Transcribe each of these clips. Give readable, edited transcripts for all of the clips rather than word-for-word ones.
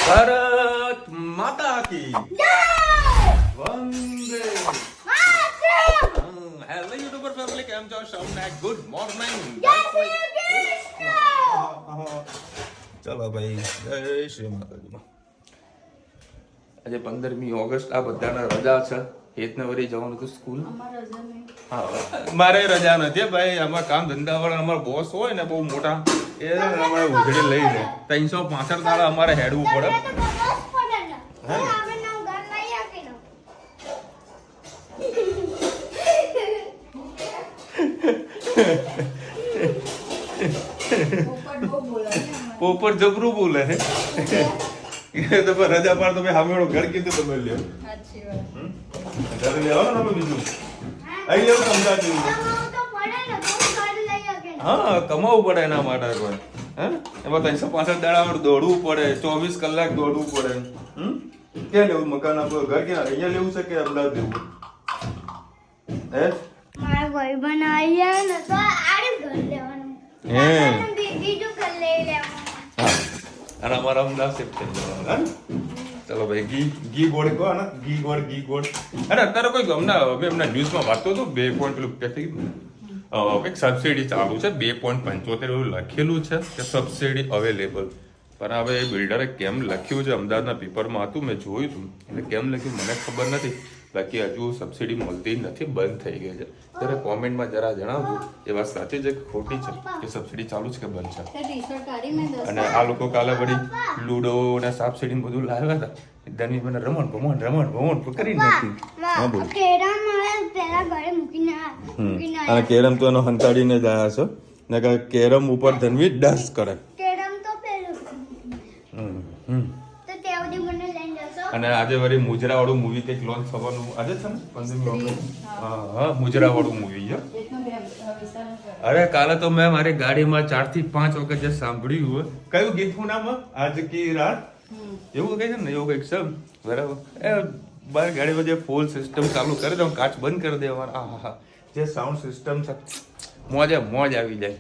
ભારત માતા કી વંદે hello YouTuber family, કેમ છો? સૌને ગુડ મોર્નિંગ. ચલો ભાઈ, જય શ્રી માતાજી. આજે 15મી ઓગસ્ટ, આ બધાના રજા છે. હેતને વળી જવાનું હતું સ્કૂલ. હા, મારે રજા નથી ભાઈ. આમાં કામ ધંધા વાળા અમારા બોસ હોય ને બહુ મોટા, એ અમારે ઉઘડી લઈ લે. 365 દાડા અમારે હેડવું પડે. પોપર જબરું બોલે હે. તમે રજા પાડ તમે હામેળો ઘર કીધું તમે લ્યો. ઘરે લેવાનું તમે બીજું અહીં લેવું સમજાતું. હા, કમાવું પડે એના માટે કોઈ. હે એમાં 365 દાડા દોડવું પડે, 24 કલાક દોડવું પડે. ક્યાં લેવું મકાન? આપણું ઘર ક્યાં? અહીંયા લેવું છે કે અમદાવાદ લેવું? હે મારા ભાઈ બનાવ્યા ને તો આરે ઘર લેવાનું. હે બીજું ઘર લઈ લેવાનું. હા, અને અમારા અમદાવાદ શિફ્ટ થઈ જવાનું. હા, ચલો ભાઈ. ઘી ગોળ કહો ને, ઘી ગોળ. અરે અત્યારે કોઈ હમણાં એમના ન્યૂઝમાં વાંચતો હતો 2 પોઈન્ટ પેલું કંઈક સબસિડી ચાલુ છે. 2.75 એવું લખેલું છે કે સબસિડી અવેલેબલ. પણ હવે એ બિલ્ડરે કેમ લખ્યું છે, અમદાવાદના પેપરમાં હતું, મેં જોયું હતું. એટલે કેમ લખ્યું મને ખબર નથી. બાકી હજુ સબસિડી મળતી નથી, બંધ થઈ ગઈ છે. ત્યારે કોમેન્ટમાં જરા જણાવજો એ વાત સાચી છે કે ખોટી છે, કે સબસિડી ચાલુ છે કે બંધ છે. અને આ લોકો કાલે વળી લૂડો ને સાપસીડી બધું લાવ્યા હતા. ધની મને રમણ કરી નાખી. હા બોલ. કેરમ પેલા ઘરે મૂકીને અને કેરમ તો એનો હંતાડીને જ આવ્યા છો ને કે કેરમ ઉપર ધનવી ડાન્સ કરે. કેરમ તો પેલું તો તેવડી મને લઈને જશો. અને આજે વળી મુજરા વાળું મૂવી કંઈક લોન્ચ થવાનું આજે છે ને 15મી ઓગસ્ટ. હા, મુજરા વાળું મૂવી છે. અરે કાલે તો મેં મારી ગાડીમાં 4 થી 5 વખત જે સાંભળ્યું હોય. કયું ગીતનું નામ? આજ કી રાત એવું કઈ છે ને, એવું કઈક છે બરાબર. એ બાર ગાડીમાં જે ફૂલ સિસ્ટમ ચાલુ કરી દો, કાચ બંધ કરી દેવાના. હા, જે સાઉન્ડ સિસ્ટમ છે, મોજ આવી જાય.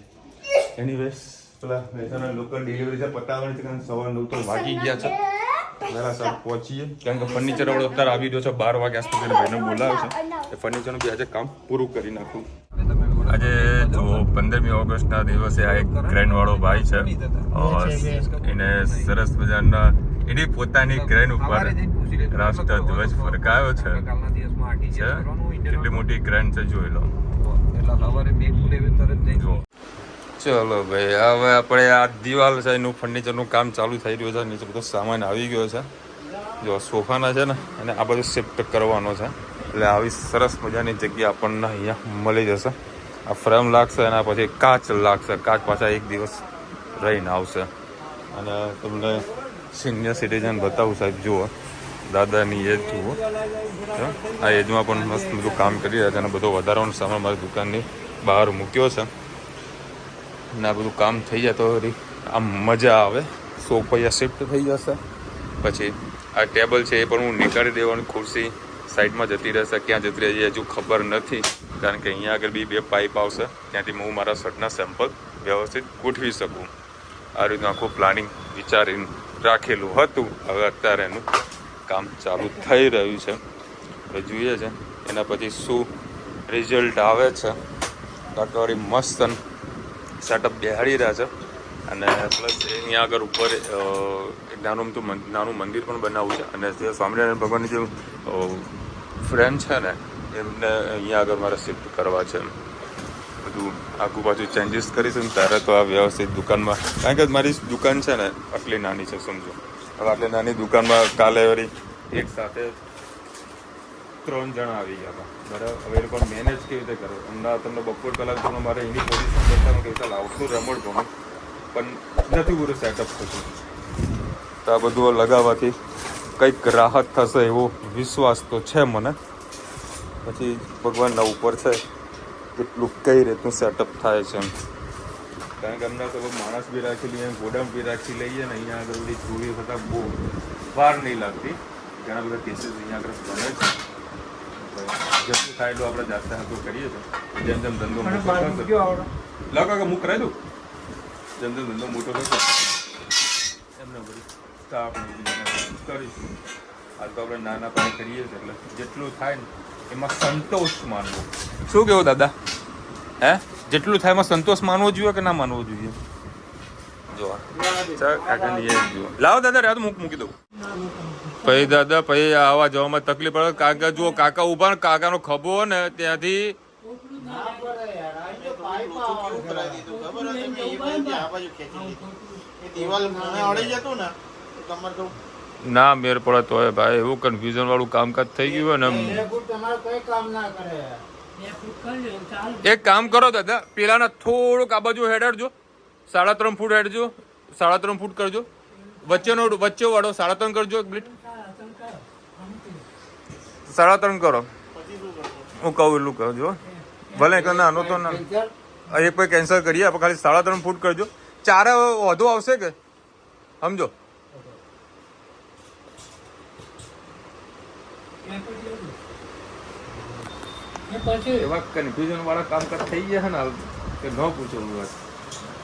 એનીવેઝ પેલા મહેસાણા લોકલ ડિલિવરી છે પતાવવાની છે, કારણ 9:15 તો વાગી ગયા છે. જરા સર પહોંચીએ, કારણ કે ફર્નિચર વાળો અત્યારે આવી રહ્યો છે 12 વાગ્યા સુધી. ભાઈને બોલાવે છે એ ફર્નિચરનું બી આજે કામ પૂરું કરી નાખું. આજે જો 15મી ઓગસ્ટના દિવસે આ એક ક્રેન વાળો ભાઈ છે, એને સરસ મજાના એની પોતાની ક્રેન ઉપર રાષ્ટ્ર ધ્વજ ફરકાયો છે. કેટલી મોટી ક્રેન છે જોઈ લો. ચલો ભાઈ, હવે આપણે આ દિવાલ છે એનું ફર્નિચરનું કામ ચાલુ થઈ રહ્યું છે. નીચે બધો સામાન આવી ગયો છે. જો સોફાના છે ને અને આ બધું શિફ્ટ કરવાનો છે. એટલે આવી સરસ મજાની જગ્યા આપણને અહીંયા મળી જશે. આ ફ્રેમ લાગશે, એના પછી કાચ લાગશે. કાચ પાછા એક દિવસ રહીને આવશે. અને તમને સિનિયર સિટીઝન બતાવું સાહેબ, જુઓ દાદાની એજ જુઓ. આ એજમાં પણ મસ્ત બધું કામ કરી રહ્યા છે. અને બધો વધારાનો સામાન મારી દુકાનની બહાર મૂક્યો છે. ને આ બધું કામ થઈ જાય તો આમ મજા આવે. સોફા શિફ્ટ થઈ જશે. પછી આ ટેબલ છે એ પણ હું નીકાળી દેવાની. ખુરશી સાઈડમાં જતી રહેશે. ક્યાં જતી રહે હજુ ખબર નથી, કારણ કે અહીંયા આગળ બી 2 પાઇપ આવશે. ત્યાંથી હું મારા શર્ટના સેમ્પલ વ્યવસ્થિત ગોઠવી શકું. આ રીતનું આખું પ્લાનિંગ વિચારીને રાખેલું હતું. હવે અત્યારે એનું કામ ચાલુ થઈ રહ્યું છે. હવે જોઈએ છે એના પછી શું રિઝલ્ટ આવે છે. બાકી મસ્ત સેટઅપ બેહાડી રહ્યા છે. અને પ્લસ અહીંયા આગળ ઉપર એક નાનું મંદિર પણ બનાવવું છે. અને જે સ્વામિનારાયણ ભગવાનની જે ફ્રેમ છે ને એમને અહીંયા આગળ મારે શિફ્ટ કરવા છે. બધું આગુ બાજુ ચેન્જીસ કરીશું ને ત્યારે તો આ વ્યવસ્થિત દુકાનમાં, કારણ કે મારી દુકાન છે ને આટલી નાની છે સમજો. હવે આટલી નાની દુકાનમાં કાલે વળી એક સાથે 3 જણા આવી ગયા હતા બરાબર. હવે એ લોકો મેનેજ કેવી રીતે કરો? હમણાં તમને બપોર કલાક તો મારે એની પોઝિશન બતાવું કે ચાલ આવતું રમણ ગમણ પણ નથી પૂરું સેટઅપ થતું. તો આ બધું લગાવવાથી કંઈક રાહત થશે એવો વિશ્વાસ તો છે મને. પછી ભગવાનના ઉપર છે કેટલું કઈ રીતનું સેટઅપ થાય છે એમ. કારણ કે હમણાં તો માણસ બી રાખી લઈએ, ગોડાઉન બી રાખી લઈએ ને અહીંયા આગળ બધી ચોરી થતાં બહુ વાર નહીં લાગતી. ઘણા બધા કેસીસ અહીંયા આગળ બને છે. જેટલું થાય એટલું આપણે જાતે હાથો કરીએ છીએ. જેમ જેમ ધંધો મોટો લાગો કે હું કરાવી દઉં. જેમ જેમ ધંધો મોટો થશે એમને બધું વ્યવસ્થા આપણે કરીશું. આ તો આપણે નાના પાયે કરીએ છીએ એટલે જેટલું થાય ને એમાં સંતોષ માનવો. શું કેવું દાદા? હે, જેટલું થાય એમાં સંતોષ માનવો જોઈએ કે ના માનવો જોઈએ? જો કાકાની એ જુઓ. લાવો દાદા, રાત મૂકી દઉં. પછી દાદા પછી આવવા જવામાં તકલીફ પડે. કાકા જુઓ, કાકા ઉભા ને કાકાનો ખભો ને ત્યાંથી ના મેર પડે તો ભાઈ એવું કન્ફ્યુઝન વાળું કામકાજ થઈ ગયું હોય ને. એક કામ કરો દાદા, પેલાના થોડુંક આ બાજુ હેડ હેડજો, 3.5 ફૂટ હેડજો, 3.5 ફૂટ કરજો. વચ્ચે વાળો 3.5 કરજો. એક મિનિટ, 3.5 કરો. હું કહું એટલું કરજો. ભલે નાનો તો ના, એક કોઈ કેન્સલ કરીએ આપણે. ખાલી 3.5 ફૂટ કરજો. 4 વધુ આવશે કે સમજો. એવા કન્ફ્યુઝન વાળા કામકાજ થઈ ગયા ને કે ન પૂછો.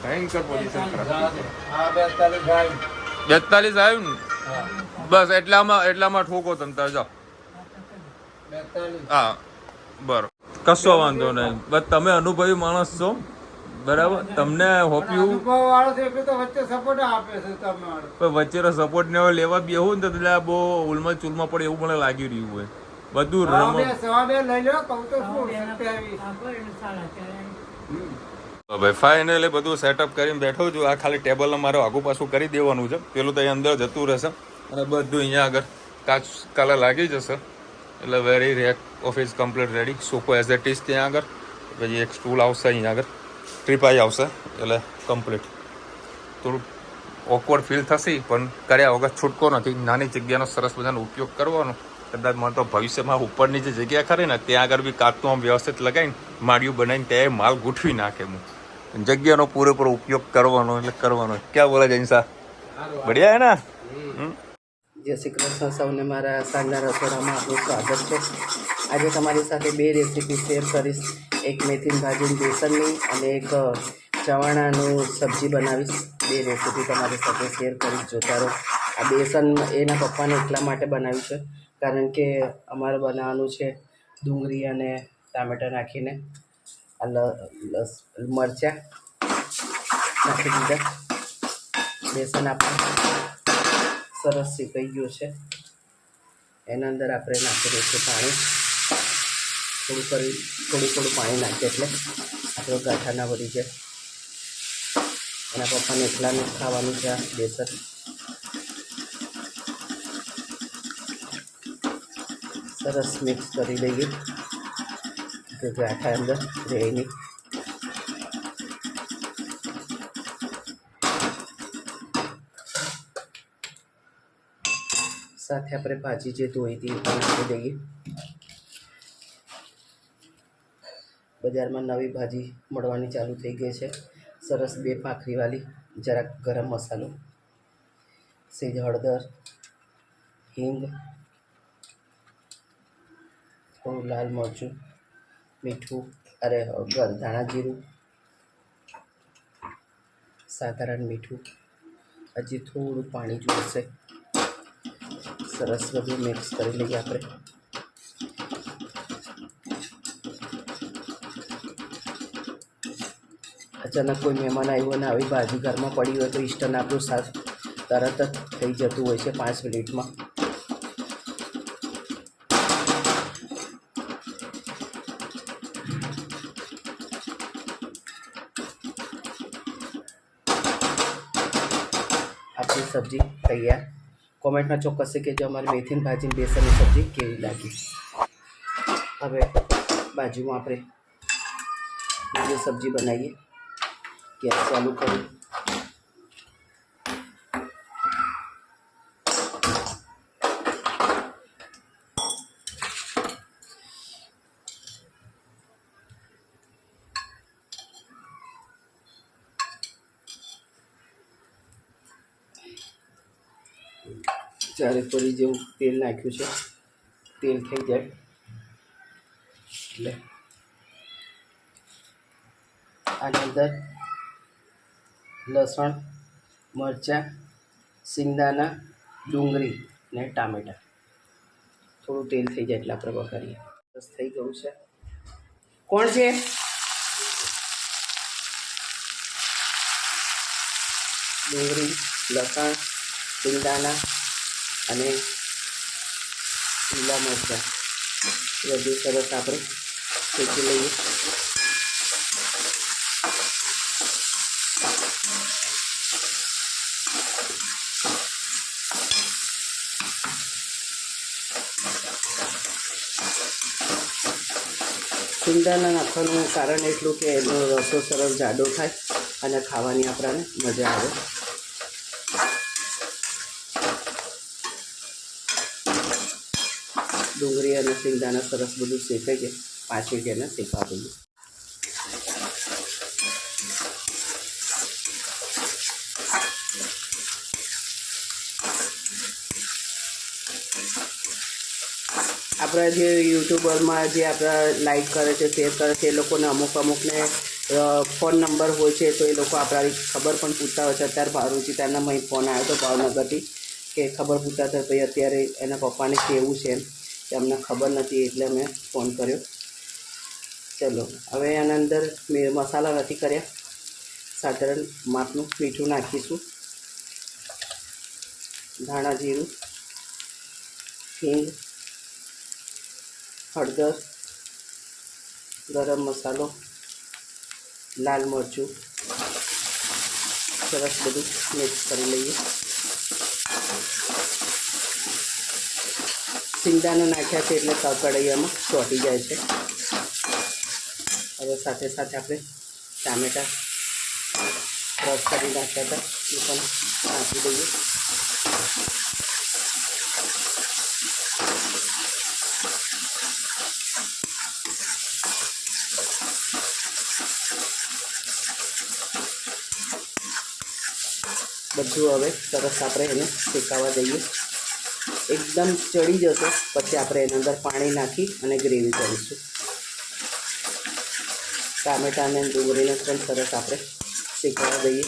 ભયંકર પોઝિશન ખરાબ. 42 આવ્યું ને બસ એટલામાં ઠોકો તમે તાર જાઓ. હા બરોબર, કશો વાંધો નહીં. બસ તમે અનુભવી માણસ છો, બરાબર. તમને હોપ્યું વચ્ચેનો સપોર્ટ ને લેવા બેહું ને એટલે બહુ ઉલમાં ચૂલમાં પડે એવું મને લાગી રહ્યું હોય. બધું ભાઈ ફાઇનલી બધું સેટઅપ કરીને બેઠો છું. આ ખાલી ટેબલ મારે આગુ પાછું કરી દેવાનું છે. પેલું તો અહીં અંદર જતું રહેશે અને બધું અહીંયા આગળ કાચ કાલે લાગી જશે. એટલે વેરી રેક ઓફિસ કમ્પ્લીટ રેડી. સોફો એઝ ઇટ ઇઝ ત્યાં આગળ. પછી એક સ્ટૂલ આવશે અહીંયા આગળ, ટ્રીપાઈ આવશે. એટલે કમ્પ્લીટ. થોડું ઓકવર્ડ ફીલ થશે પણ કર્યા વગર છૂટકો નથી. નાની જગ્યાનો સરસ મજાનો ઉપયોગ કરવાનો. કદાચ મને તો ભવિષ્યમાં ઉપરની જે જગ્યા ખરી ને ત્યાં આગળ બી કાચનું આમ વ્યવસ્થિત લગાવીને માળિયું બનાવીને ત્યાં માલ ગોઠવી નાખે. હું જગ્યાનો પૂરેપૂરો ઉપયોગ કરવાનો એટલે કરવાનો. ક્યાં બોલે જૈનસા? બઢિયા હે ને? જય શ્રી કૃષ્ણ સૌને. મારા સાંજના રસોડામાં આપનું સ્વાગત છે. આજે તમારી સાથે 2 રેસીપી શેર કરીશ. એક મેથીની ભાજીની બેસનની અને એક ચવાણાનું સબ્જી બનાવીશ. 2 રેસીપી તમારી સાથે શેર કરીશ, જોતા રહો. આ બેસન એના પપ્પાને એટલા માટે બનાવ્યું છે કારણ કે અમારે બનાવવાનું છે ડુંગળી અને ટામેટાં નાખીને. મરચાં નાખી દીધા. બેસન આપણે સરસ શેકાઈ ગયું છે. એના અંદર આપણે નાખી દઈશું પાણી. થોડું પાણી નાખીએ એટલે આપણો ગાંઠા ના વળી જાય. એના પપ્પાને એકલાનું ખાવાનું છે આ બેસન. સરસ મિક્સ કરી દઈએ કે ગાંઠા અંદર રહે નહીં. સાથે આપણે ભાજી જે ધોઈ હતી એ પણ નાખી દઈએ. બજારમાં નવી ભાજી મળવાની ચાલુ થઈ ગઈ છે. સરસ 2 ભાખરીવાળી. જરાક ગરમ મસાલો, સેજ હળદર, હિંગ, થોડું લાલ મરચું, મીઠું, ધાણા જીરું, સાધારણ મીઠું. હજી થોડું પાણી જોઈશે. સરસ બધું મિક્સ કરી લઈએ આપણે. અચાનક કોઈ મહેમાન આવ્યું અને આવી ભાજી ઘરમાં પડી હોય તો ઇન્સ્ટન્ટ આપણું શાક તરત જ થઈ જતું હોય છે 5 મિનિટમાં. આપણી સબ્જી તૈયાર. કોમેન્ટમાં ચોક્કસ કહેજો અમારી મેથીની ભાજીની બેસનની સબ્જી કેવી લાગી. હવે બાજુમાં આપણે બીજી સબ્જી બનાવીએ. ગેસ ચાલુ કરી ચારે ફરી જેવું તેલ નાખ્યું છે. તેલ થઈ જાય એટલે આની અંદર લસણ, મરચાં, સિંગદાણા, ડુંગળી ને ટામેટાં. થોડું તેલ થઈ જાય એટલે આપણે વઘારીએ. બસ થઈ ગયું છે. કોણ છે? ડુંગળી, લસણ, સિંગદાણા અને લીલા મરચાં બધું સરસ આપણે શેકી લઈએ. સિંગદાણા નાખવાનું કારણ એટલું કે એનો રસો સરસ જાડો થાય અને ખાવાની આપણને મજા આવે. ડુંગળી અને સિંગદાણા સરસ બધું શેકાઈ જાય. 5 મિનિટ એને શેકવા દઈએ. આપણા જે યુટ્યુબરમાં જે આપણા લાઈક કરે છે, શેર કરે છે, એ લોકોને અમુકને ફોન નંબર હોય છે, તો એ લોકો આપણાની ખબર પણ પૂછતા હોય છે. અત્યારે ભારુચિતાના મય ફોન આવ્યો હતો ભાવનગરથી, કે ખબર પૂછતા હતા ભાઈ અત્યારે એના પપ્પાને કેવું છે એમ, કે અમને ખબર નથી એટલે મેં ફોન કર્યો. ચલો હવે એના અંદર મસાલા નથી કર્યા, સાધારણ માપનું મીઠું નાખીશું, ધાણા જીરું, હિંગ, હળદર, ગરમ મસાલો, લાલ મરચું, સરસ બધું મિક્સ કરી લઈએ. સિંગદાણા નાખ્યા છે એટલે કઢાઈયામાં ચોંટી જાય છે. હવે સાથે સાથે આપણે ટામેટાં ક્રશ કરી નાખ્યા હતા એ પણ નાખી દઈએ. બધું હવે સરસ આપણે એને શેકાવા દઈએ. એકદમ ચડી જશે પછી આપણે એની અંદર પાણી નાખી અને ગ્રેવી કરીશું. ટામેટાં અને ડુંગળીને પણ સરસ આપણે શેકાવા દઈએ.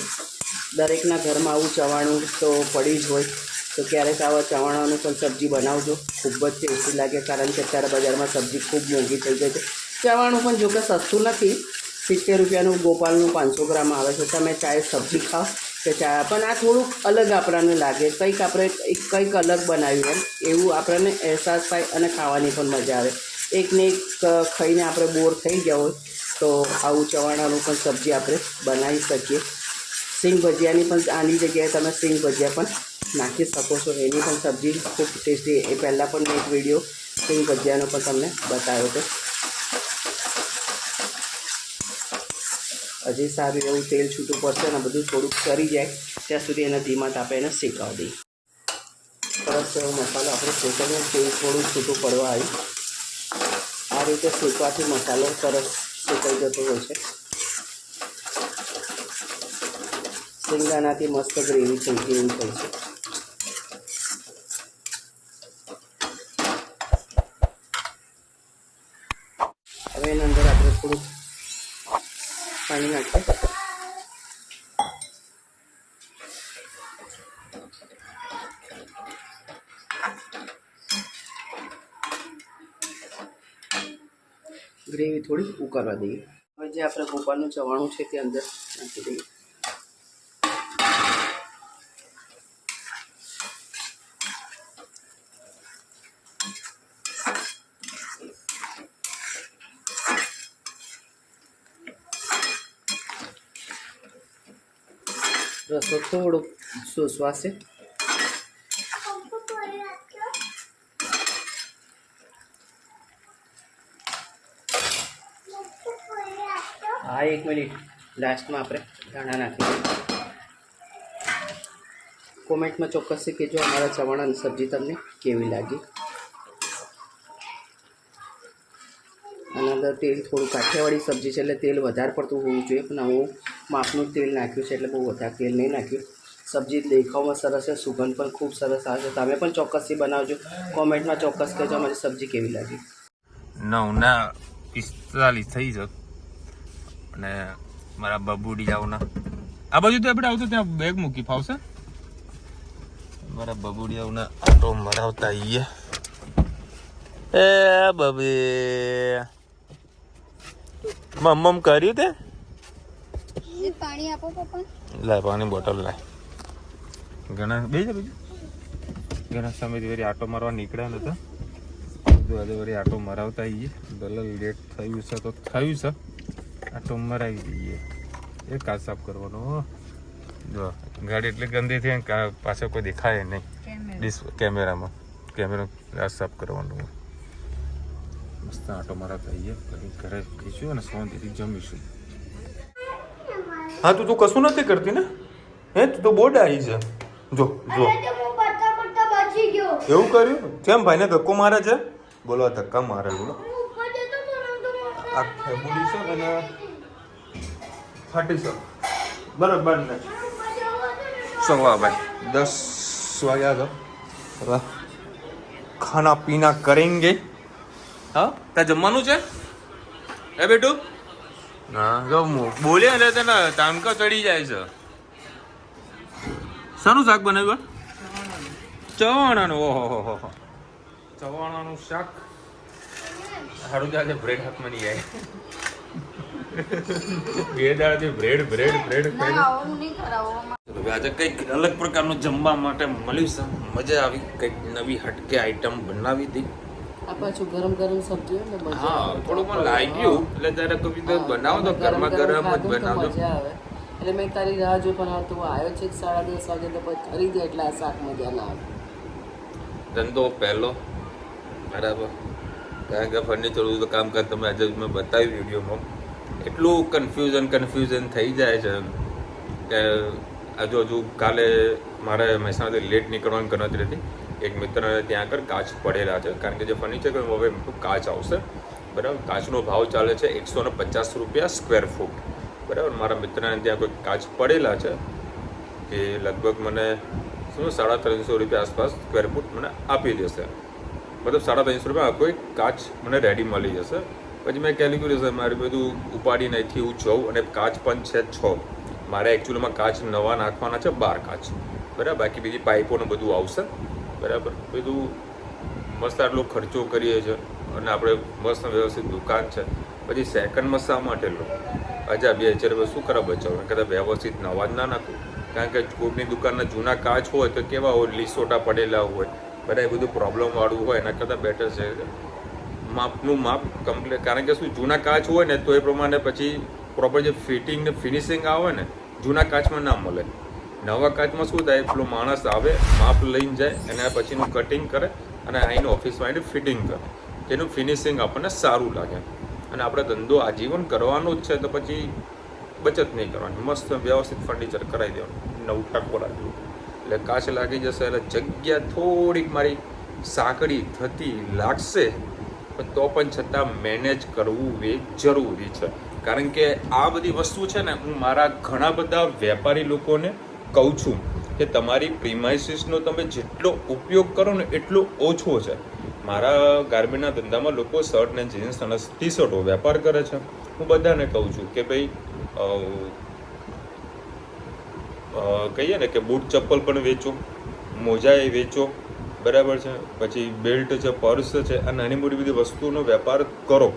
દરેકના ઘરમાં આવું ચવાણું તો પડી જ હોય, તો ક્યારેક આવા ચવાણાનું પણ સબ્જી બનાવજો, ખૂબ જ ટેસ્ટી લાગે. કારણ કે અત્યારે બજારમાં સબ્જી ખૂબ મોંઘી થઈ ગઈ છે. ચવાણું પણ જોકે સસ્તું નથી, 70 રૂપિયાનું ગોપાલનું 500 ગ્રામ આવે છે. તમે ચાહે સબ્જી ખાઓ કે ચા, પણ આ થોડુંક અલગ આપણને લાગે, કંઈક આપણે કંઈક અલગ બનાવ્યું એમ એવું આપણને અહેસાસ થાય અને ખાવાની પણ મજા આવે. એકને એક ખાઈને આપણે બોર થઈ ગયા હોય તો આવું ચવાણાનું પણ સબ્જી આપણે બનાવી શકીએ. સિંગ ભજીયાની પણ આની જગ્યાએ તમે સિંગ ભજીયા પણ નાખી શકો છો, એની પણ સબ્જી ખૂબ ટેસ્ટી. એ પહેલાં પણ મેં એક વિડીયો સિંગ ભજીયાનો પણ તમને બતાવ્યો હતો. હજી સારું એવું તેલ છૂટું પડશે અને બધું થોડુંક ચડી જાય ત્યાં સુધી એના ધીમા તાપે એને શેકાવી દઈએ. સરસ એવો મસાલો આપણે શેકાવીને તેલ થોડું છૂટું પડવા આવ્યું. આ રીતે શેકવાથી મસાલો સરસ શેકાઈ જતો હોય છે. સિંગદાણાથી મસ્ત ગ્રેવી થઈ ગઈ એવું થઈ છે. હવે એના અંદર આપણે થોડુંક પાણી નાખીએ. ગ્રેવી થોડી ઉકળવા દઈએ. હવે જે આપણે ગોપાલનું ચવાણું છે તે અંદર નાખી દઈએ. રસો થોડો સોસવાશે. હા 1 મિનિટ, લાસ્ટમાં આપણે ધાણા નાખી દઈએ. કોમેન્ટમાં ચોક્કસથી કહેજો અમારા ચવાણાની સબ્જી તમને કેવી લાગી. આના અંદર તેલ થોડું, કાઠિયાવાડી સબ્જી છે એટલે તેલ વધારે પડતું હોવું જોઈએ, પણ હું માપનું તેલ નાખ્યું છે એટલે બહુ વધારે તેલ નહીં નાખ્યું. સબ્જી દેખાવમાં સરસ છે, સુગંધ પણ ખૂબ સરસ આવે છે. તમે પણ ચોક્કસથી બનાવજો. કોમેન્ટમાં ચોક્કસ કહેજો અમારી સબ્જી કેવી લાગી. 9:45 થઈ જત અને મારા બબુડી આવના આ બાજુ તો આપણે આવતો ત્યાં બેગ મૂકી ફાવશે. મારા બબુડિયાઓને આટો મરાવતા આવીએ. એ બબી મમ્મ કર્યું તે પાણી આપો પપ્પા. લાય પાણી બોટલ લાય. ઘણા બે છે બીજું ઘણા સમયથી વળી આટો મારવા નીકળ્યા નતા. જો આજે વળી આટો મરાવતા આવીએ. ભલે લેટ થયું છે તો થયું છે, આટો મરાવી દઈએ. એ કાચ સાફ કરવાનો. જો ગાડી એટલી ગંદી થઈ પાછળ કોઈ દેખાય નહીં કેમેરામાં. કેમેરા કાચ સાફ કરવાનું. મસ્ત આટો મરાવતા આવીએ. પછી ઘરે જઈશું અને શાંતિથી જમીશું. હા તું કશું નથી કરતી ને? હે તું તો બોર્ડ આવી છે. જો જો એવું કર્યું? કેમ ભાઈને ધક્કો મારે છે? બોલો ધક્કા મારે બોલો. આ ફેબુડી છે અને ફાટી છે બરાબર ને. ચલો ભાઈ 10 વાગ્યા તો હવે ખાના પીના કરેંગે. હા ત્યાં જમવાનું છે એ બેટું? હા જો બોલે એટલે તને તામકા ચડી જાય છે. શાનું શાક બનાવ્યું? ચવાણાનું. ઓહો ચવાણાનું શાક. સારું ચાલે બ્રેડ હાથમાં નહીં જાય. બે દાડાથી બ્રેડ આજે કંઈક અલગ પ્રકારનું જમવા માટે મળ્યું છે. મજા આવી. કંઈક નવી હટકે આઈટમ બનાવી હતી. આ પાછું ગરમ ગરમ સબ્જી હોય ને મજા હા થોડુંક મને લાગ્યું એટલે ત્યારે કવિતા બનાવો તો ગરમા ગરમ જ બનાવજો. મજા આવે. એટલે મેં તારી રાહ જોઈ પણ તું આવ્યો છે 10:30 વાગે તો પછી કરી દે એટલે આ શાક મજા ના આવે. ધંધો પહેલો બરાબર. કારણ કે ફર્નિચર તો કામ કર તમે આજે મેં બતાવ્યું વિડીયોમાં એટલું કન્ફ્યુઝન થઈ જાય છે કે હજુ કાલે મારે મહેસાણાથી લેટ નીકળવાની ગણતરી હતી. એક મિત્રને ત્યાં આગળ કાચ પડેલા છે કારણ કે જે ફર્નિચર હવે કાચ આવશે બરાબર. કાચનો ભાવ ચાલે છે 150 રૂપિયા સ્ક્વેર ફૂટ બરાબર. મારા મિત્રને ત્યાં કોઈ કાચ પડેલા છે કે લગભગ મને શું 350 રૂપિયા આસપાસ સ્ક્વેર ફૂટ મને આપી દેશે. મતલબ 350 રૂપિયા કોઈ કાચ મને રેડી મળી જશે. પછી મેં કેલ્ક્યુલેશન મારે બધું ઉપાડીને અહીંથી હું જઉં અને કાચ પણ છે 6. મારે એકચ્યુઅલીમાં કાચ નવા નાખવાના છે 12 કાચ બરાબર. બાકી બીજી પાઇપોને બધું આવશે બરાબર. બધું મસ્ત આટલો ખર્ચો કરીએ છીએ અને આપણે મસ્ત વ્યવસ્થિત દુકાન છે. પછી સેકન્ડમાં શા માટે લો 1000-2000 રૂપિયા શું કરવા બચાવો? કદાચ વ્યવસ્થિત નવા જ ના નાખું. કારણ કે કોઈની દુકાનના જૂના કાચ હોય તો કેવા હોય લીસોટા પડેલા હોય બધા એ બધું પ્રોબ્લેમવાળું હોય એના કરતાં બેટર છે માપનું માપ કમ્પ્લીટ. કારણ કે શું જૂના કાચ હોય ને તો એ પ્રમાણે પછી પ્રોપર જે ફિટિંગ ને ફિનિશિંગ આવે ને જૂના કાચમાં ના મળે. નવા કાચમાં શું થાય પેલો માણસ આવે માપ લઈને જાય એના પછીનું કટિંગ કરે અને આવીને ઓફિસમાં આવીને ફિટિંગ કરે જેનું ફિનિશિંગ આપણને સારું લાગે. અને આપણે ધંધો આજીવન કરવાનો જ છે તો પછી બચત નહીં કરવાની. મસ્ત વ્યવસ્થિત ફર્નિચર કરાવી દેવાનું 9% રાખવું એટલે કાચ લાગી જશે. એટલે જગ્યા થોડીક મારી સાંકડી થતી લાગશે પણ તો પણ છતાં મેનેજ કરવું એ જરૂરી છે. કારણ કે આ બધી વસ્તુ છે ને હું મારા ઘણા બધા વેપારી લોકોને કહું છું કે તમારી પ્રીમાઇસીસનો તમે જેટલો ઉપયોગ કરો ને એટલો ઓછો છે. મારા ગાર્મેન્ટના ધંધામાં લોકો શર્ટ ને જીન્સ અને ટી શર્ટો વેપાર કરે છે. હું બધાને કહું છું કે ભાઈ કહીએ ને કે બૂટ ચપ્પલ પણ વેચો, મોજા એ વેચો બરાબર છે. પછી બેલ્ટ છે, પર્સ છે, આ નાની મોટી બધી વસ્તુનો વેપાર કરો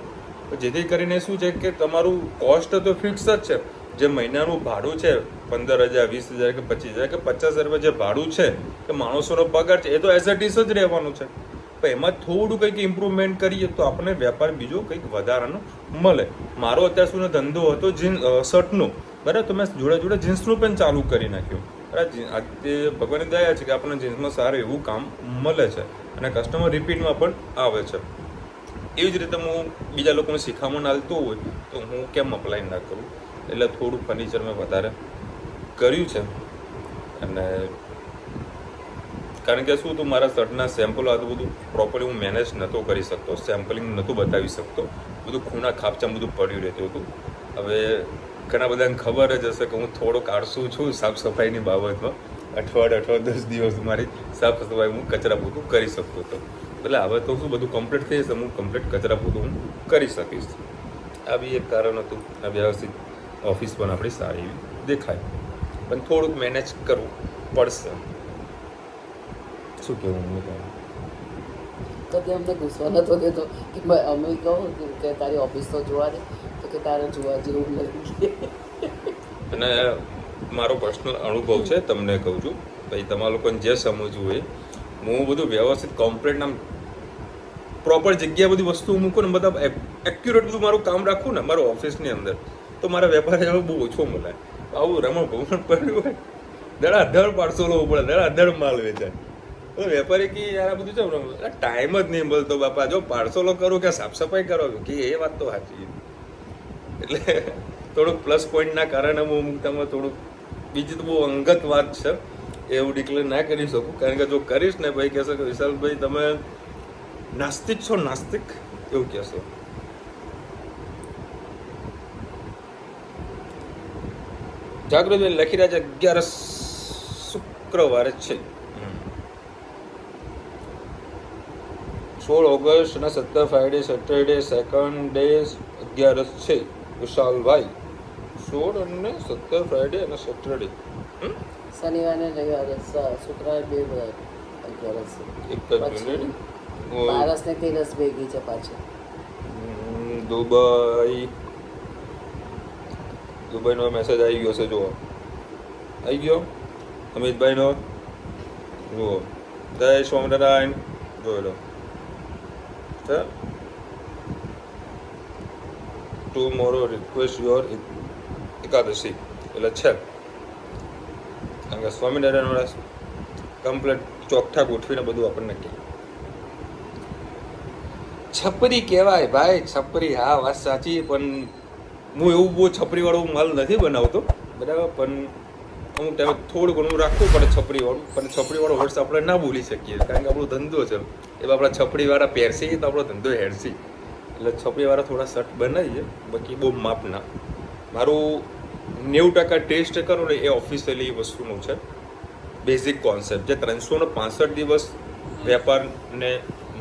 જેથી કરીને શું છે કે તમારું કોસ્ટ તો ફિક્સ જ છે. જે મહિનાનું ભાડું છે 15,000 20,000 કે 25,000 કે 50,000 રૂપિયા જે ભાડું છે કે માણસોનો પગાર છે એ તો એઝ અ ટીસ જ રહેવાનું છે. પણ એમાં થોડું કંઈક ઇમ્પ્રુવમેન્ટ કરીએ તો આપણને વેપાર બીજો કંઈક વધારાનો મળે. મારો અત્યાર સુધીનો ધંધો હતો શર્ટનો બરાબર. તો મેં જોડે જીન્સનું પણ ચાલુ કરી નાખ્યું બરાબર. આજે ભગવાનની દયા છે કે આપણને જીન્સમાં સારું એવું કામ મળે છે અને કસ્ટમર રિપીટમાં પણ આવે છે. એવી જ રીતે હું બીજા લોકોને શીખામણ આપતો હોય તો હું કેમ અપ્લાય ના કરું. એટલે થોડું ફર્નિચર મેં વધારે કર્યું છે. અને કારણ કે શું હતું મારા શર્ટના સેમ્પલ હતું બધું પ્રોપરલી હું મેનેજ નહોતો કરી શકતો. સેમ્પલિંગ નહોતું બતાવી શકતો. બધું ખૂણા ખાપચા બધું પડ્યું રહેતું હતું. હવે ઘણા બધાને ખબર જ હશે કે હું થોડોક આળસુ છું સાફ સફાઈની બાબતમાં. અઠવાડિયે 10 દિવસ મારી સાફ સફાઈ હું કચરા પોતું કરી શકતો હતો. એટલે હવે તો શું બધું કમ્પ્લીટ થઈ જશે હું કમ્પ્લીટ કચરા પોતું હું કરી શકીશ. આ બી એક કારણ હતું. આ વ્યવસ્થિત ઓફિસ પણ આપણી સારી એવી દેખાય પણ થોડુંક મેનેજ કરવું પડશે. શું કહેવું હું તારે? તો તે અમને ગુસ્સો નતો દેતો કે ભાઈ અમે કહું કે તારી ઓફિસ તો જોવા દે, તો કે તારે જોવા જેવું નથી. અને મારો પર્સનલ અનુભવ છે, તમને કહું છું ભાઈ, તમારા લોકોને જે સમજવું હોય, હું બધું વ્યવસ્થિત કમ્પ્લીટ આમ પ્રોપર જગ્યાએ બધી વસ્તુ મૂકું ને, બધા એક્યુરેટ બધું મારું કામ રાખું ને મારો ઓફિસની અંદર, તો મારા વેપાર એવો બહુ ઓછો મળે. આવું રમણ ભમણ પડ્યું હોય, ધડાધડ પાર્સલો લેવું પડે, ધડાધડ માલ વેચાય. તો વેપારી કે યાર આ બધું છે ટાઈમ જ નહીં મળતો બાપા, જો પાર્સલો કરું કે સાફ સફાઈ કરો કે એ વાત તો સાચી. એટલે થોડુંક પ્લસ પોઈન્ટના કારણે હું તમે થોડુંક બીજી તો બહુ અંગત વાત છે, એવું ડિક્લેર ના કરી શકું, કારણ કે જો કરીશ ને ભાઈ કહેશો કે વિશાલભાઈ તમે નાસ્તિક છો, નાસ્તિક એવું કહેશો. જાગૃતભાઈ લખી રહ્યા છે 11 શુક્રવારે છે, 16 ઓગસ્ટ અને 17 ફ્રાઈડે સેટરડે સેકન્ડ ડે 11 છે વિશાલભાઈ. 16 અને 17 ફ્રાઈડે અને સેટરડે, શનિવારે રવિવારે શુક્રવારે 2 અગિયારસ છે. એક જ મિનિટ. 12 ને 13 ભેગી છે પાછી. દુબઈનો મેસેજ આવી ગયો છે, જુઓ આવી ગયો અમિતભાઈનો, જુઓ જય સ્વામિનારાયણ, જોઈ લો. ટુમોરો રિક્વેસ્ટ યોર એકાદશી એટલે છે, કારણ કે સ્વામિનારાયણ વાળા કમ્પ્લીટ ચોકઠા ગોઠવીને બધું આપણને કહે. છપરી કહેવાય ભાઈ, છપરી. હા વાત સાચી, પણ હું એવું બહુ છપરીવાળો માલ નથી બનાવતો, બરાબર, પણ અમુક ટાઈમે થોડું ઘણું રાખવું પડે છપરીવાળું, પણ છપરીવાળો વર્ષ આપણે ના બોલી શકીએ, કારણ કે આપણો ધંધો છે. એવા આપણા છપરીવાળા પહેરસી તો આપણો ધંધો હેડસી, એટલે છપરીવાળા થોડા શર્ટ બનાવીએ, બાકી બહુ માપના. મારું 90% ટેસ્ટ કરું ને એ ઓફિશિયલી વસ્તુનું છે, બેઝિક કોન્સેપ્ટ. જે 365 દિવસ વેપારને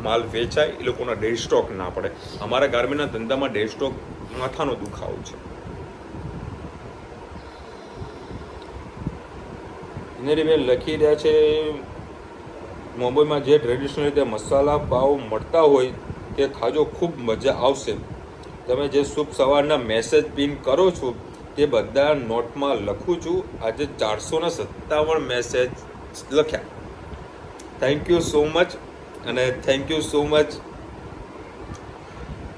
માલ વેચાય, એ લોકોના ડે સ્ટોક ના પડે. અમારા ગાર્મેન્ટના ધંધામાં ડે સ્ટોક માથાનો દુખાવો છે. ઇનેરીબેન લખી રહ્યા છે મુંબઈમાં જે ટ્રેડિશનલ રીતે મસાલા પાવ મળતા હોય તે ખાજો, ખૂબ મજા આવશે. તમે જે શુભ સવારના મેસેજ પિન કરો છો તે બધા નોટમાં લખું છું. આજે 457 મેસેજ લખ્યા. થેન્ક યુ સો મચ, અને thank you so much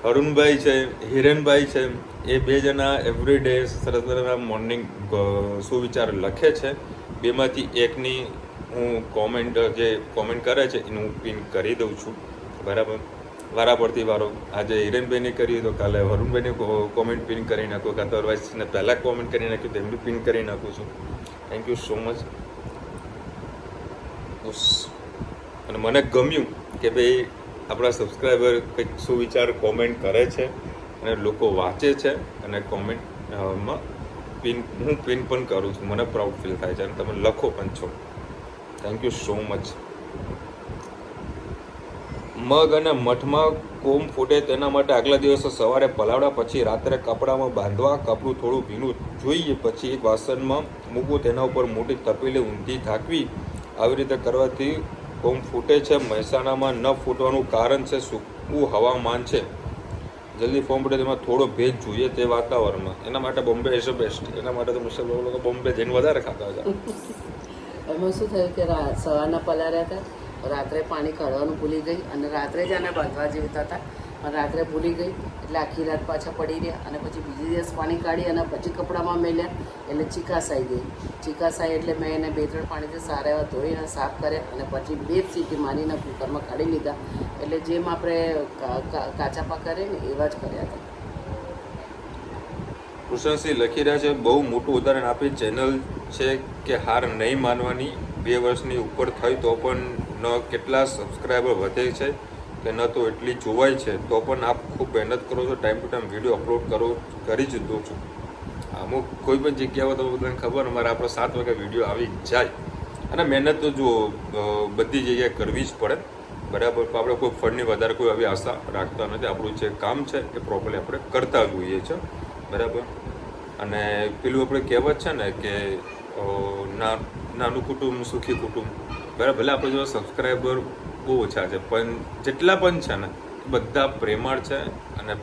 Arunbhai છે, હિરેનભાઈ છે, એ 2 જણા એવરી ડે સરસ મોર્નિંગ સુવિચાર લખે છે. 2માંથી એકની હું કોમેન્ટ જે કોમેન્ટ કરે છે એનું હું પિન કરી દઉં છું, બરાબર. વારા પડતી વારો આજે હિરેનભાઈને કરી તો કાલે વરુણભાઈને કોમેન્ટ પિન કરી નાખું, કાં તો અદરવાઇઝ પહેલાં કોમેન્ટ કરી નાખ્યું તો એમનું પિન કરી નાખું છું. Thank you so much. અને મને ગમ્યું કે ભાઈ આપણા સબસ્ક્રાઈબર કંઈક સુવિચાર કોમેન્ટ કરે છે અને લોકો વાંચે છે, અને કોમેન્ટમાં હું પિન પણ કરું છું. મને પ્રાઉડ ફીલ થાય છે, અને તમે લખો પણ છો. Thank you so much. મગ અને મઠમાં કોમ ફૂટે તેના માટે આગલા દિવસે સવારે પલાળવા, પછી રાત્રે કપડામાં બાંધવા. કપડું થોડું ભીનું જોઈએ, પછી એક વાસણમાં મૂકવું, તેના ઉપર મોટી તપેલી ઊંધી ઢાંકવી. આવી રીતે કરવાથી કોમ ફૂટે છે. મહેસાણામાં ન ફૂટવાનું કારણ છે સૂકું હવામાન છે. જલ્દી ફોર્મ પડે તેમાં થોડો ભેજ જોઈએ તે વાતાવરણમાં. એના માટે બોમ્બે ઇઝ બેસ્ટ. એના માટે તો મુશ્કેલ લોકો બોમ્બે જઈને વધારે ખાતા હતા. એમાં શું થયું કે સવારના પલાળ્યા હતા, રાત્રે પાણી કાઢવાનું ભૂલી ગઈ, અને રાત્રે જ આને બાંધવા જેવતા હતા, અને રાત્રે ભૂલી ગઈ એટલે આખી રાત પાછા પડી રહ્યા, અને પછી બીજી દિવસ પાણી કાઢી અને પછી કપડામાં મેલ્યા એટલે ચીકાસ આવી ગઈ. ચીકાસ આવી એટલે મેં એને 2-3 પાણીથી સારા એવા ધોઈ અને સાફ કર્યા, અને પછી 2 સીટી મારીને કુકરમાં કાઢી લીધા. એટલે જેમ આપણે કાચા પાક કરીએ ને એવા જ કર્યા હતા. કૃષ્ણસિંહ લખી રહ્યા છે બહુ મોટું ઉદાહરણ આપી ચેનલ છે કે હાર નહીં માનવાની. 2 વર્ષની ઉપર થઈ તો પણ ન કેટલા સબસ્ક્રાઈબર વધે છે કે ન તો એટલી જોવાય છે, તો પણ આપ ખૂબ મહેનત કરો છો. Time to time video upload કરી જ દઉં છું. અમુક કોઈ પણ જગ્યાઓ તો બધાને ખબર, અમારે આપણે 7 વાગે વિડીયો આવી જાય, અને મહેનત તો જો બધી જગ્યાએ કરવી જ પડે, બરાબર. આપણે કોઈ ફંડની વધારે કોઈ આવી આશા રાખતા નથી. આપણું જે કામ છે એ પ્રોપરલી આપણે કરતા જ હોઈએ છીએ, બરાબર. અને પેલું આપણે કહેવત છે ને કે નાનું કુટુંબ સુખી કુટુંબ, બરાબર. ભલે આપણે જો સબસ્ક્રાઈબર બહુ ઓછા છે, પણ જેટલા પણ છે ને બધા પ્રેમાળ છે અને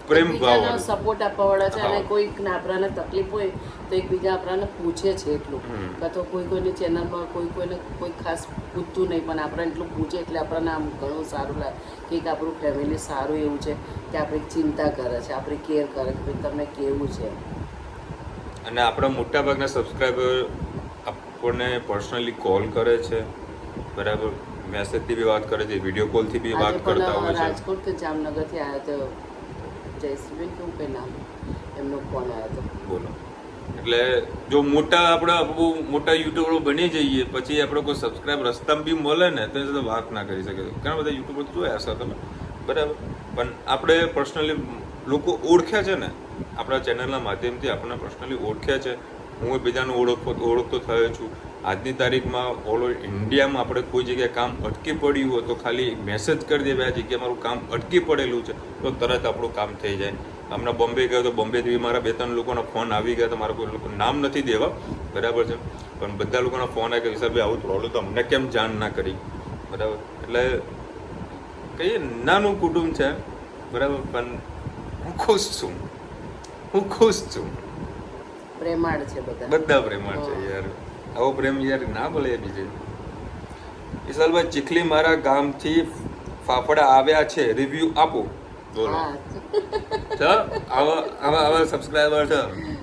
પ્રેમ ભાવ સપોર્ટ આપવાવાળા છે. અને હા. કોઈક આપણાને તકલીફ હોય તો એકબીજા આપણાને પૂછે છે એટલું. કાં તો કોઈની ચેનલમાં કોઈ ખાસ પૂછતું નહીં, પણ આપણે એટલું પૂછે એટલે આપણને આમ ઘણું સારું લાગે કે એક આપણું ફેમિલી સારું એવું છે કે આપણી ચિંતા કરે છે, આપણી કેર કરે કે ભાઈ તમને કેવું છે. અને આપણા મોટા ભાગના સબસ્ક્રાઈબર આપણને પર્સનલી કોલ કરે છે, બરાબર, મેસેજથી બી વાત કરે છે, વિડીયો કોલથી બી વાત કરતા હોય છે. રાજકોટ કે જામનગરથી આવ્યો હતો જયશ્રીબેન કેવું કંઈ નામ, એમનો ફોન આવ્યો હતો. બોલો. એટલે જો મોટા આપણે બહુ મોટા યુટ્યુબરો બની જઈએ પછી આપણે કોઈ સબસ્ક્રાઈબ રસ્તામાં બી મળે ને તો એની સાથે વાત ના કરી શકે. ઘણા બધા યુટ્યુબર જોયા હશે તમે, બરાબર, પણ આપણે પર્સનલી લોકો ઓળખ્યા છે ને, આપણા ચેનલના માધ્યમથી આપણને પર્સનલી ઓળખ્યા છે. હું બીજાને ઓળખતો થયો છું. આજની તારીખમાં ઓલ ઓવર ઇન્ડિયામાં આપણે કોઈ જગ્યાએ કામ અટકી પડ્યું હોય તો ખાલી મેસેજ કરી દે, આ જગ્યાએ મારું કામ અટકી પડેલું છે, તો તરત આપણું કામ થઈ જાય. હમણાં બોમ્બે ગયો તો બોમ્બેથી મારા 2-3 લોકોના ફોન આવી ગયા. તો મારા કોઈ લોકો નામ નથી દેવા, બરાબર છે, પણ બધા લોકોના ફોન આવી ગયા, વિશાલભાઈ આવું પ્રોબ્લેમ તો અમને કેમ જાણ ના કરી, બરાબર. એટલે કહીએ નાનું કુટુંબ છે, બરાબર, પણ હું ખુશ છું, હું ખુશ છું. પ્રેમાળ છે બધા, બધા પ્રેમાળ છે યાર. આવો પ્રેમ યાર ના મળે બીજે. વિશાલભાઈ, ચીખલી મારા ગામથી ફાફડા આવ્યા છે, રિવ્યુ આપો. બોલો. આવા સબસ્ક્રાઇબર છે.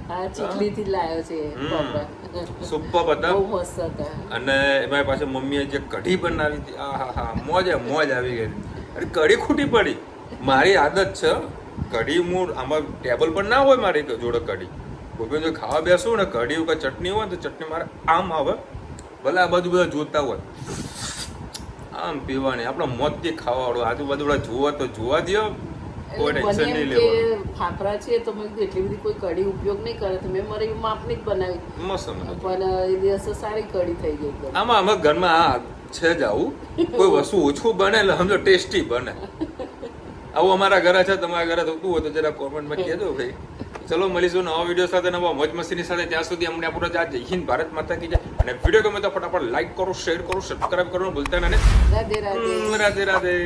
હા, ચીખલીથી જ લાવ્યો છે ફાફડા. સુપર હતા. બહુ મસ્ત હતા. અને એમાં પાછળ મમ્મીએ જે કઢી બનાવી હતી, આહા મોજ આવી ગઈ. અરે કઢી ખૂટી પડી. મારી આદત છે કઢી, હું આમાં ટેબલ પર ના હોય મારી જોડે કઢી. કોઈ જો ખાવા બેસું ને કઢી કે ચટણી હોય તો ચટણી મારે આમ આવે, ભલે આ બાજુ બધા જોતા હોય, આમ પીવાની. આપણા મોતથી ખાવાવાળો, આજુબાજુ બધા જોવા તો જોવા દો, કોઈ ટેન્શન નહીં લેવાનું. ફાફડા છે તો મેં એટલી બધી કોઈ કઢી ઉપયોગ નહીં કરે, તો મેં મારી માપની જ બનાવી. મસ્ત. પણ એ દિવસે સારી કઢી થઈ ગઈ. આમાં અમારા ઘરમાં આ છે જ આવું, કોઈ વસ્તુ ઓછું બને એટલે સમજો ટેસ્ટી બને. આવું અમારા ઘરે છે, તમારા ઘરે થતું હોય તો જરા કોમેન્ટમાં કહેજો ભાઈ. ચલો મળીશું નવા વિડીયો સાથે, નવા મોજ મસ્તીની સાથે. ત્યાં સુધી અમને આપણો જય હિન્દ, ભારત માતા કી જય. અને વિડીયો ગમે તો ફટાફટ લાઈક કરો, શેર કરો, સબસ્ક્રાઇબ કરવાનું ભૂલતા નહીં. રાધે રાધે. રાધે રાધે.